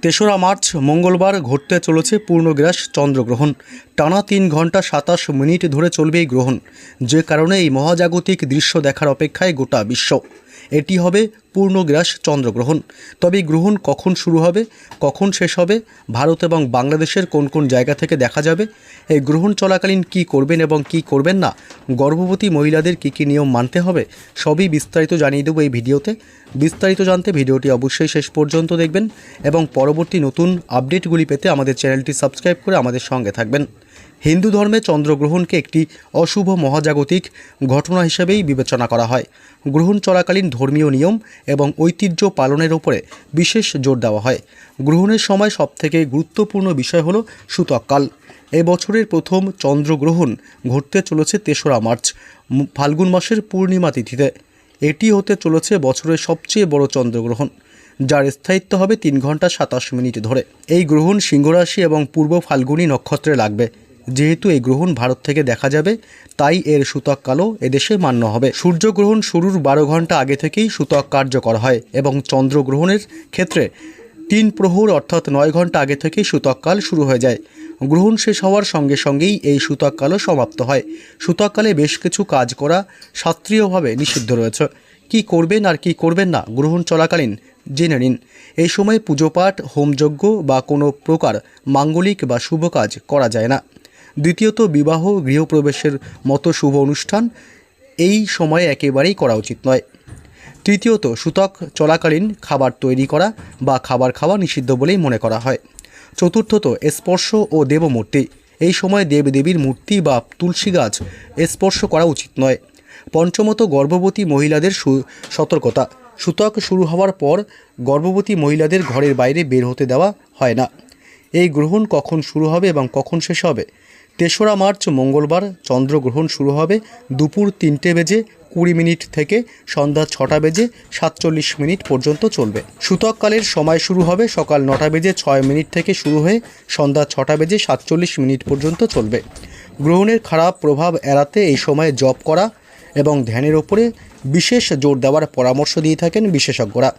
তেসরা মার্চ মঙ্গলবার ঘটতে চলেছে পূর্ণগ্রাস চন্দ্রগ্রহণ। টানা 3 ঘন্টা 27 মিনিট ধরে চলবে এই গ্রহণ, যে কারণে এই মহাজাগতিক দৃশ্য দেখার অপেক্ষায় গোটা বিশ্ব। এটি হবে পূর্ণগ্রাস চন্দ্রগ্রহণ। তবে এই গ্রহণ কখন শুরু হবে, কখন শেষ হবে, ভারত এবং বাংলাদেশের কোন কোন জায়গা থেকে দেখা যাবে, এই গ্রহণ চলাকালীন কী করবেন এবং কী করবেন না, গর্ভবতী মহিলাদের কী কী নিয়ম মানতে হবে, সবই বিস্তারিত জানিয়ে দেবো এই ভিডিওতে। বিস্তারিত জানতে ভিডিওটি অবশ্যই শেষ পর্যন্ত দেখবেন এবং পরবর্তী নতুন আপডেটগুলি পেতে আমাদের চ্যানেলটি সাবস্ক্রাইব করে আমাদের সঙ্গে থাকবেন। হিন্দু ধর্মে চন্দ্রগ্রহণকে একটি অশুভ মহাজাগতিক ঘটনা হিসেবেই বিবেচনা করা হয়। গ্রহণ চলাকালীন ধর্মীয় নিয়ম এবং ঐতিহ্য পালনের উপরে বিশেষ জোর দেওয়া হয়। গ্রহণের সময় সবথেকে গুরুত্বপূর্ণ বিষয় হলো সূতককাল। এবছরের প্রথম চন্দ্রগ্রহণ ঘটতে চলেছে 3রা মার্চ ফাল্গুন মাসের পূর্ণিমা তিথিতে। এটি হতে চলেছে বছরের সবচেয়ে বড় চন্দ্রগ্রহণ, যার স্থায়িত্ব হবে 3 ঘন্টা 27 মিনিট ধরে। এই গ্রহণ সিংহরাশি এবং পূর্ব ফাল্গুনী নক্ষত্রে লাগবে। যেহেতু এই গ্রহণ ভারত থেকে দেখা যাবে, তাই এর সূতককালও এদেশে মান্য হবে। সূর্যগ্রহণ শুরুর 12 ঘন্টা আগে থেকেই সূতক কার্যকর হয় এবং চন্দ্রগ্রহণের ক্ষেত্রে 3 প্রহর অর্থাৎ 9 ঘন্টা আগে থেকেই সূতককাল শুরু হয়ে যায়। গ্রহণ শেষ হওয়ার সঙ্গে সঙ্গেই এই সূতককালও সমাপ্ত হয়। সূতককালে বেশ কিছু কাজ করা শাস্ত্রীয়ভাবে নিষিদ্ধ রয়েছে। কি করবেন আর কি করবেন না গ্রহণ চলাকালীন জেনে নিন। এই সময় পুজোপাঠ, হোমযজ্ঞ বা কোনো প্রকার মাঙ্গলিক বা শুভ কাজ করা যায় না। দ্বিতীয়ত, বিবাহ, গৃহপ্রবেশের মতো শুভ অনুষ্ঠান এই সময়ে একেবারেই করা উচিত নয়। তৃতীয়ত, সূতক চলাকালীন খাবার তৈরি করা বা খাবার খাওয়া নিষিদ্ধ বলেই মনে করা হয়। চতুর্থত, স্পর্শ ও দেবমূর্তি। এই সময় দেবদেবীর মূর্তি বা তুলসী গাছ স্পর্শ করা উচিত নয়। পঞ্চমত, গর্ভবতী মহিলাদের সতর্কতা। সূতক শুরু হওয়ার পর গর্ভবতী মহিলাদের ঘরের বাইরে বের হতে দেওয়া হয় না। এই গ্রহণ কখন শুরু হবে এবং কখন শেষ হবে? 3রা মার্চ মঙ্গলবার চন্দ্রগ্রহণ শুরু হবে দুপুর 3:20 থেকে সন্ধ্যা 6:47 পর্যন্ত চলবে। সূতককালের সময় শুরু হবে সকাল 9:06 থেকে শুরু হয়ে সন্ধ্যা 6:47 পর্যন্ত চলবে। গ্রহণের খারাপ প্রভাব এড়াতে এই সময়ে জপ করা এবং ধ্যানের ওপরে বিশেষ জোর দেওয়ার পরামর্শ দিয়ে থাকেন বিশেষজ্ঞরা।